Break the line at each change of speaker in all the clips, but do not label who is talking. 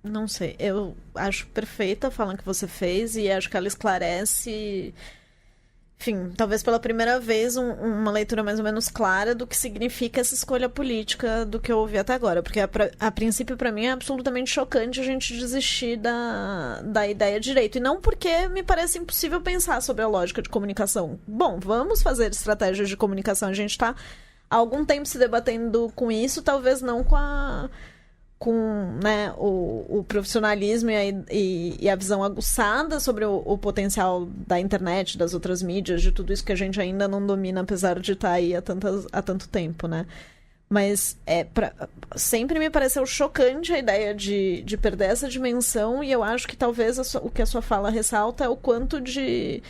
Não sei, eu acho perfeita a fala que você fez e acho que ela esclarece, enfim, talvez pela primeira vez uma leitura mais ou menos clara do que significa essa escolha política do que eu ouvi até agora, porque a princípio para mim é absolutamente chocante a gente desistir da ideia de direito, e não porque me parece impossível pensar sobre a lógica de comunicação. Bom, vamos fazer estratégias de comunicação, a gente está há algum tempo se debatendo com isso, talvez não com né, o profissionalismo e a visão aguçada sobre o potencial da internet, das outras mídias, de tudo isso que a gente ainda não domina, apesar de estar aí há tanto tempo, né? Mas sempre me pareceu chocante a ideia de perder essa dimensão, e eu acho que talvez o que a sua fala ressalta é o quanto de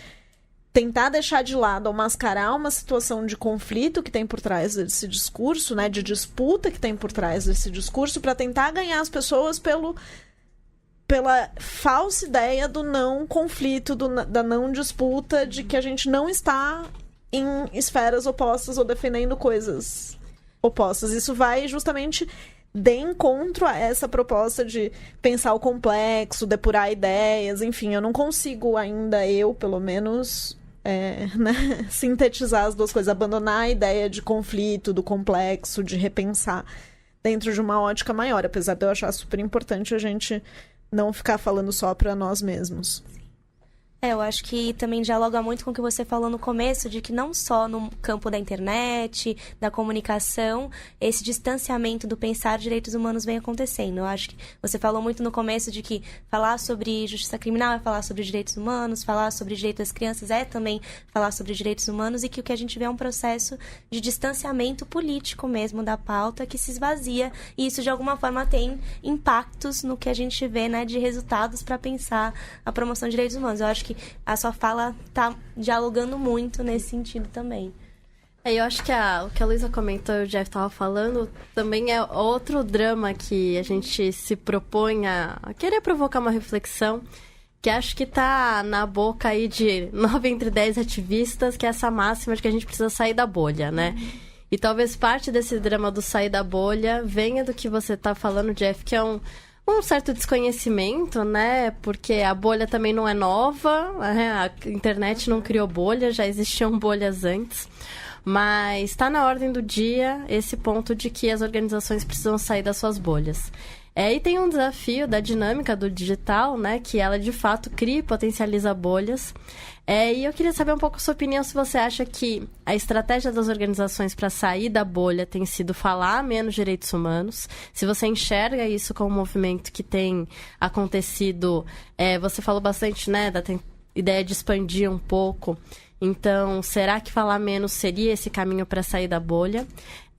tentar deixar de lado ou mascarar uma situação de conflito que tem por trás desse discurso, né, de disputa que tem por trás desse discurso, para tentar ganhar as pessoas pela falsa ideia do não conflito, da não disputa, de que a gente não está em esferas opostas ou defendendo coisas opostas. Isso vai justamente de encontro a essa proposta de pensar o complexo, depurar ideias, enfim, eu não consigo ainda, pelo menos, né, sintetizar as duas coisas, abandonar a ideia de conflito, do complexo, de repensar dentro de uma ótica maior, apesar de eu achar super importante a gente não ficar falando só para nós mesmos.
Eu acho que também dialoga muito com o que você falou no começo, de que não só no campo da internet, da comunicação, esse distanciamento do pensar direitos humanos vem acontecendo. Eu acho que você falou muito no começo de que falar sobre justiça criminal é falar sobre direitos humanos, falar sobre direitos das crianças é também falar sobre direitos humanos, e que o que a gente vê é um processo de distanciamento político mesmo da pauta que se esvazia, e isso de alguma forma tem impactos no que a gente vê, né, de resultados para pensar a promoção de direitos humanos. Eu acho que a sua fala tá dialogando muito nesse sentido também.
Eu acho que o que a Luísa comentou e o Jeff estava falando também é outro drama que a gente se propõe a querer provocar uma reflexão, que acho que tá na boca aí de 9 entre 10 ativistas, que é essa máxima de que a gente precisa sair da bolha, né? E talvez parte desse drama do sair da bolha venha do que você tá falando, Jeff, que é um certo desconhecimento, né? Porque a bolha também não é nova, né? A internet não criou bolha, já existiam bolhas antes. Mas está na ordem do dia esse ponto de que as organizações precisam sair das suas bolhas. E tem um desafio da dinâmica do digital, né? Que ela, de fato, cria e potencializa bolhas. E eu queria saber um pouco a sua opinião, se você acha que a estratégia das organizações para sair da bolha tem sido falar menos direitos humanos, se você enxerga isso como um movimento que tem acontecido. Você falou bastante, né, da ideia de expandir um pouco. Então, será que falar menos seria esse caminho para sair da bolha?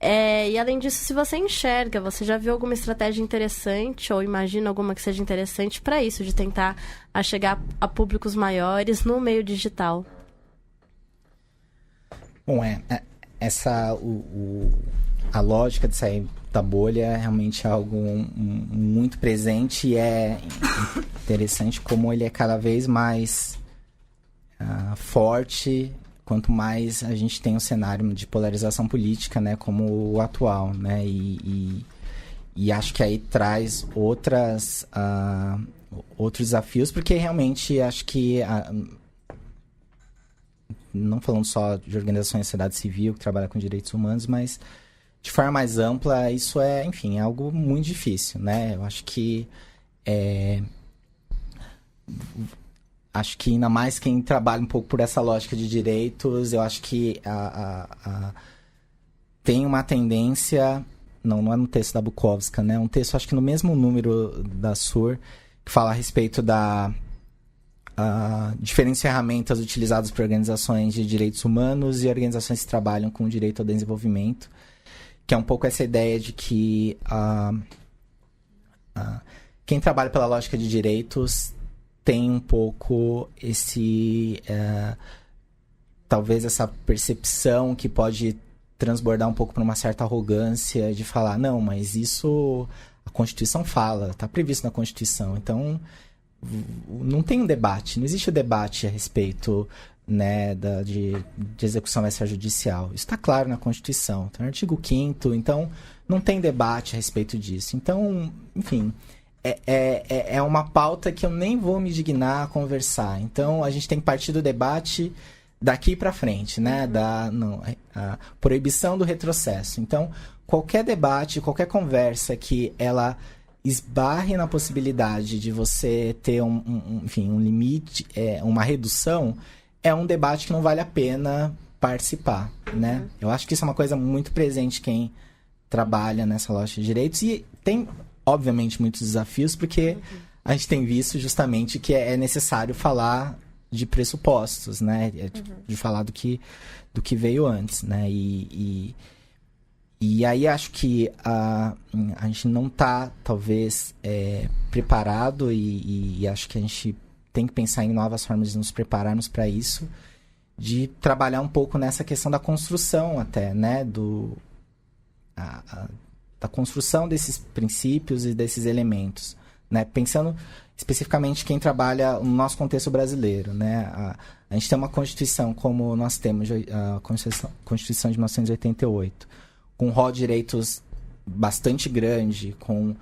E além disso, se você enxerga, você já viu alguma estratégia interessante ou imagina alguma que seja interessante para isso, de tentar chegar a públicos maiores no meio digital?
Bom, a lógica de sair da bolha é realmente algo muito presente, e é interessante como ele é cada vez mais forte, quanto mais a gente tem um cenário de polarização política, né, como o atual, né, e acho que aí traz outros desafios, porque realmente acho que, não falando só de organizações da sociedade civil que trabalham com direitos humanos, mas de forma mais ampla, isso é, enfim, é algo muito difícil, né, eu acho que ainda mais quem trabalha um pouco por essa lógica de direitos, eu acho que tem uma tendência, não é no texto da Bukowska, né? Um texto, acho que no mesmo número da SUR, que fala a respeito da diferentes ferramentas utilizadas por organizações de direitos humanos e organizações que trabalham com o direito ao desenvolvimento, que é um pouco essa ideia de que quem trabalha pela lógica de direitos tem um pouco talvez essa percepção que pode transbordar um pouco para uma certa arrogância de falar, não, mas isso a Constituição fala, está previsto na Constituição, então não tem um debate, não existe o debate a respeito, né, de execução extrajudicial. Isso está claro na Constituição, então, no artigo 5º, então não tem debate a respeito disso. Então, enfim, é uma pauta que eu nem vou me dignar a conversar. Então, a gente tem que partir do debate daqui para frente, né? A proibição do retrocesso. Então, qualquer debate, qualquer conversa que ela esbarre na possibilidade de você ter um limite, uma redução, é um debate que não vale a pena participar, né? Eu acho que isso é uma coisa muito presente quem trabalha nessa lógica de direitos, e tem, obviamente, muitos desafios, porque a gente tem visto justamente que é necessário falar de pressupostos, né? De falar do que veio antes, né? E aí acho que a gente não está, talvez, preparado, e acho que a gente tem que pensar em novas formas de nos prepararmos para isso, de trabalhar um pouco nessa questão da construção até, né? Da construção desses princípios e desses elementos, né? Pensando especificamente quem trabalha no nosso contexto brasileiro, né? A gente tem uma Constituição como nós temos, a Constituição de 1988, com um rol de direitos bastante grande, com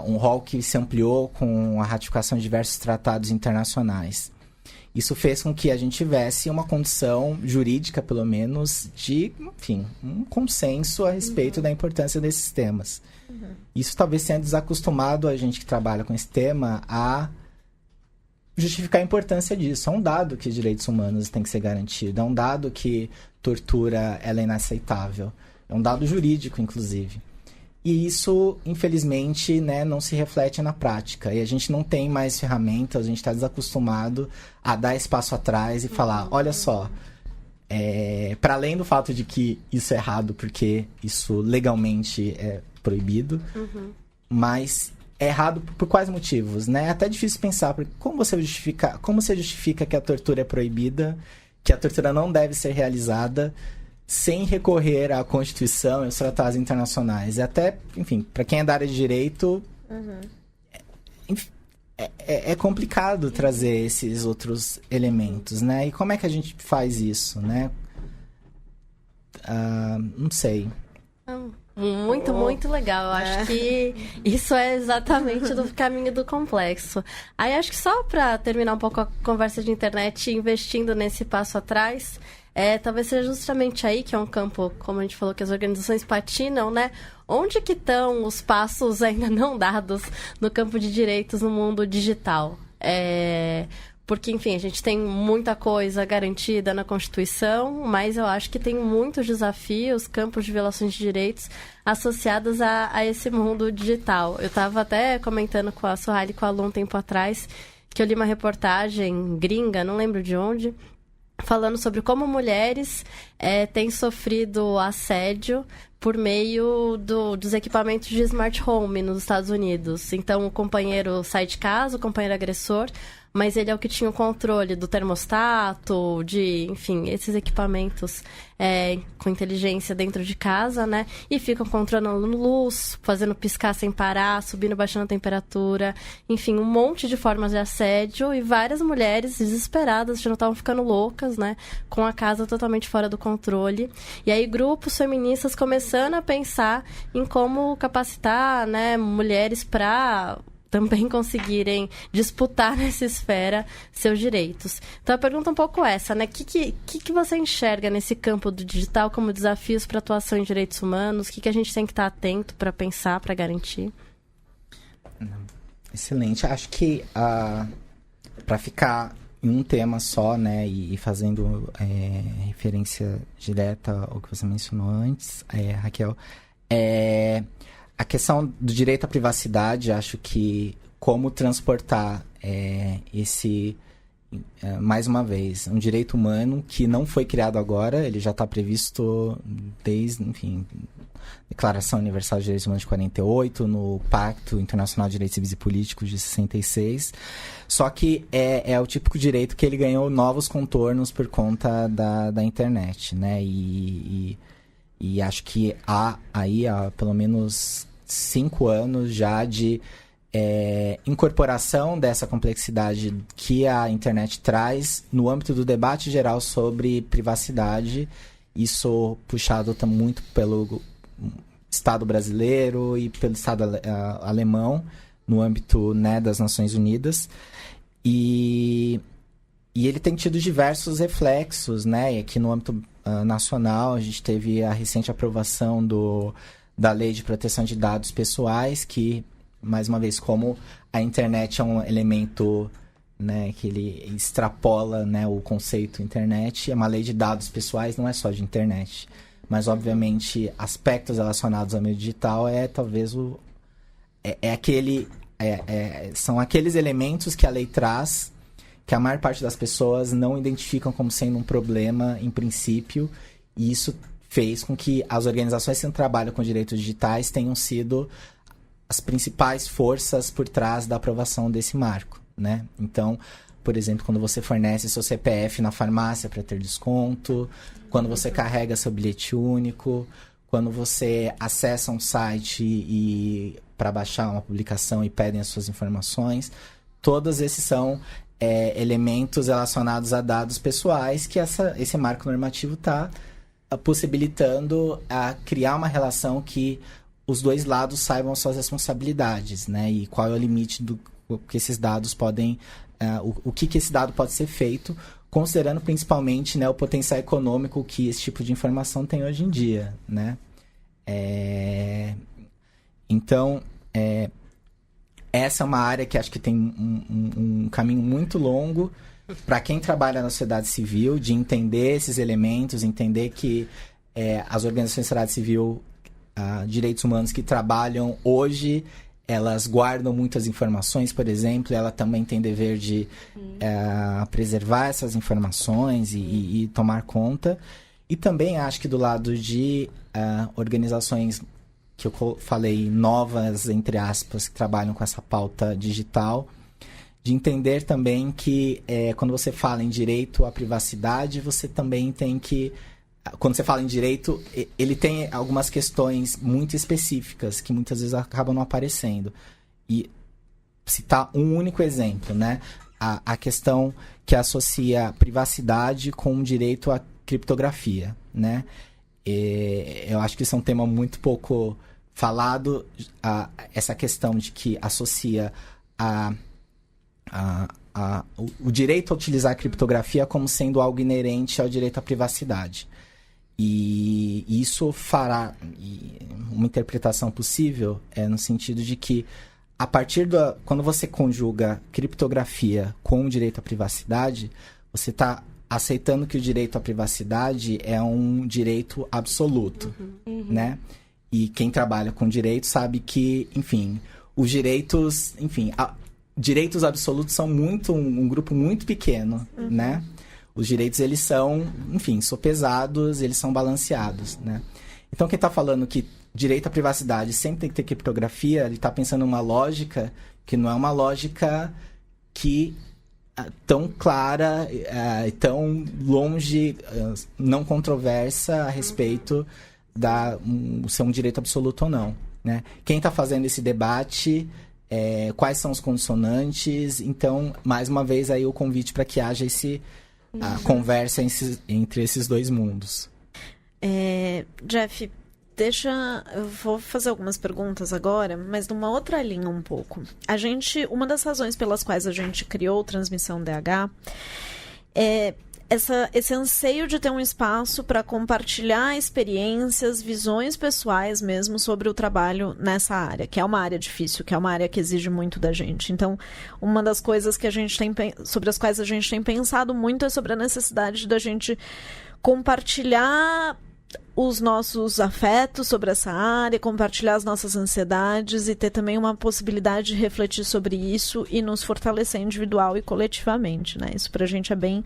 um rol que se ampliou com a ratificação de diversos tratados internacionais. Isso fez com que a gente tivesse uma condição jurídica, pelo menos, de, enfim, um consenso a respeito da importância desses temas. Isso talvez tenha desacostumado a gente que trabalha com esse tema a justificar a importância disso. É um dado que direitos humanos têm que ser garantidos. É um dado que tortura ela é inaceitável. É um dado jurídico, inclusive. E isso, infelizmente, né, não se reflete na prática. E a gente não tem mais ferramentas, a gente está desacostumado a dar esse passo atrás e falar, olha só, para além do fato de que isso é errado, porque isso legalmente é proibido, mas é errado por quais motivos, né? É até difícil pensar, porque como você justifica que a tortura é proibida, que a tortura não deve ser realizada, sem recorrer à Constituição e aos tratados internacionais. E até, enfim, para quem é da área de direito, é complicado trazer esses outros elementos, né? E como é que a gente faz isso, né? Não sei.
Muito, muito legal. Eu acho que isso é exatamente do caminho do complexo. Aí acho que só para terminar um pouco a conversa de internet, investindo nesse passo atrás, talvez seja justamente aí, que é um campo, como a gente falou, que as organizações patinam, né? Onde que estão os passos ainda não dados no campo de direitos no mundo digital? Porque, enfim, a gente tem muita coisa garantida na Constituição, mas eu acho que tem muitos desafios, campos de violações de direitos associados a esse mundo digital. Eu estava até comentando com a Suhaili, com a Lu, um tempo atrás, que eu li uma reportagem gringa, não lembro de onde, falando sobre como mulheres têm sofrido assédio por meio dos equipamentos de smart home nos Estados Unidos. Então, o companheiro sai de casa, o companheiro agressor, mas ele é o que tinha o controle do termostato, enfim, esses equipamentos com inteligência dentro de casa, né? E ficam controlando luz, fazendo piscar sem parar, subindo, baixando a temperatura, enfim, um monte de formas de assédio, e várias mulheres desesperadas já não estavam ficando loucas, né? Com a casa totalmente fora do controle. E aí grupos feministas começando a pensar em como capacitar, né, mulheres para também conseguirem disputar nessa esfera seus direitos. Então a pergunta é um pouco essa, né? O que você enxerga nesse campo do digital como desafios para a atuação em direitos humanos? O que a gente tem que estar atento para pensar, para garantir?
Excelente. Acho que para ficar em um tema só, né, e fazendo referência direta ao que você mencionou antes, Raquel, a questão do direito à privacidade, acho que como transportar mais uma vez, um direito humano que não foi criado agora, ele já está previsto desde, enfim, Declaração Universal de Direitos Humanos de 48, no Pacto Internacional de Direitos Civis e Políticos de 66, só que é o típico direito que ele ganhou novos contornos por conta da internet, né, e acho que há pelo menos 5 anos já de incorporação dessa complexidade que a internet traz no âmbito do debate geral sobre privacidade. Isso puxado muito pelo Estado brasileiro e pelo Estado alemão, no âmbito, né, das Nações Unidas. E ele tem tido diversos reflexos, né? E aqui no âmbito nacional, a gente teve a recente aprovação da Lei de Proteção de Dados Pessoais, que, mais uma vez, como a internet é um elemento, né, que ele extrapola, né, o conceito internet, é uma lei de dados pessoais, não é só de internet. Mas, obviamente, aspectos relacionados ao meio digital talvez são aqueles elementos que a lei traz, que a maior parte das pessoas não identificam como sendo um problema em princípio, e isso fez com que as organizações que trabalham com direitos digitais tenham sido as principais forças por trás da aprovação desse marco, né? Então, por exemplo, quando você fornece seu CPF na farmácia para ter desconto, quando você carrega seu bilhete único, quando você acessa um site para baixar uma publicação e pedem as suas informações, todos esses são elementos relacionados a dados pessoais que esse marco normativo está possibilitando a criar uma relação que os dois lados saibam suas responsabilidades, né? E qual é o limite do que esses dados podem... o que esse dado pode ser feito, considerando principalmente, né, o potencial econômico que esse tipo de informação tem hoje em dia, né? Então, essa é uma área que acho que tem um caminho muito longo para quem trabalha na sociedade civil, de entender esses elementos, entender que as organizações da sociedade civil, direitos humanos que trabalham hoje, elas guardam muitas informações, por exemplo, ela também tem dever de preservar essas informações e tomar conta. E também acho que do lado de organizações que eu falei, novas, entre aspas, que trabalham com essa pauta digital, de entender também que quando você fala em direito à privacidade, você também tem que... Quando você fala em direito, ele tem algumas questões muito específicas que muitas vezes acabam não aparecendo. E citar um único exemplo, né? A questão que associa privacidade com direito à criptografia, né? Eu acho que isso é um tema muito pouco falado, essa questão de que associa o direito a utilizar a criptografia como sendo algo inerente ao direito à privacidade. E isso fará uma interpretação possível no sentido de que, a partir quando você conjuga criptografia com o direito à privacidade, você está aceitando que o direito à privacidade é um direito absoluto, né? E quem trabalha com direito sabe que, enfim, os direitos... Enfim, direitos absolutos são um grupo muito pequeno, né? Os direitos, eles são, enfim, sopesados, eles são balanceados, né? Então, quem está falando que direito à privacidade sempre tem que ter criptografia, ele está pensando numa lógica que não é uma lógica que tão clara, tão longe, não controversa a respeito ser um direito absoluto ou não, né? Quem está fazendo esse debate... quais são os condicionantes? Então, mais uma vez, aí o convite para que haja a conversa entre esses dois mundos.
Jeff, eu vou fazer algumas perguntas agora, mas numa outra linha um pouco. Uma das razões pelas quais a gente criou Transmissão DH é esse anseio de ter um espaço para compartilhar experiências, visões pessoais mesmo sobre o trabalho nessa área, que é uma área difícil, que é uma área que exige muito da gente. Então, uma das coisas que sobre as quais a gente tem pensado muito é sobre a necessidade da gente compartilhar os nossos afetos sobre essa área, compartilhar as nossas ansiedades e ter também uma possibilidade de refletir sobre isso e nos fortalecer individual e coletivamente, né? Isso pra gente é bem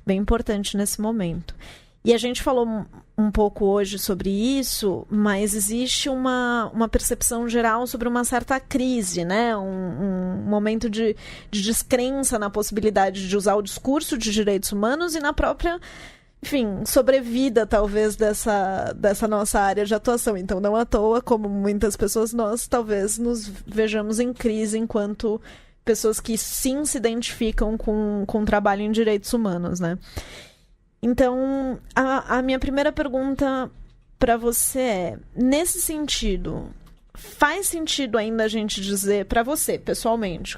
importante nesse momento. E a gente falou um pouco hoje sobre isso, mas existe uma percepção geral sobre uma certa crise, né? Um momento de descrença na possibilidade de usar o discurso de direitos humanos e na própria, enfim, sobrevida, talvez, dessa nossa área de atuação. Então, não à toa, como muitas pessoas, nós talvez nos vejamos em crise enquanto pessoas que sim se identificam com o trabalho em direitos humanos, né? Então, a minha primeira pergunta para você é, nesse sentido, faz sentido ainda a gente dizer pra você, pessoalmente,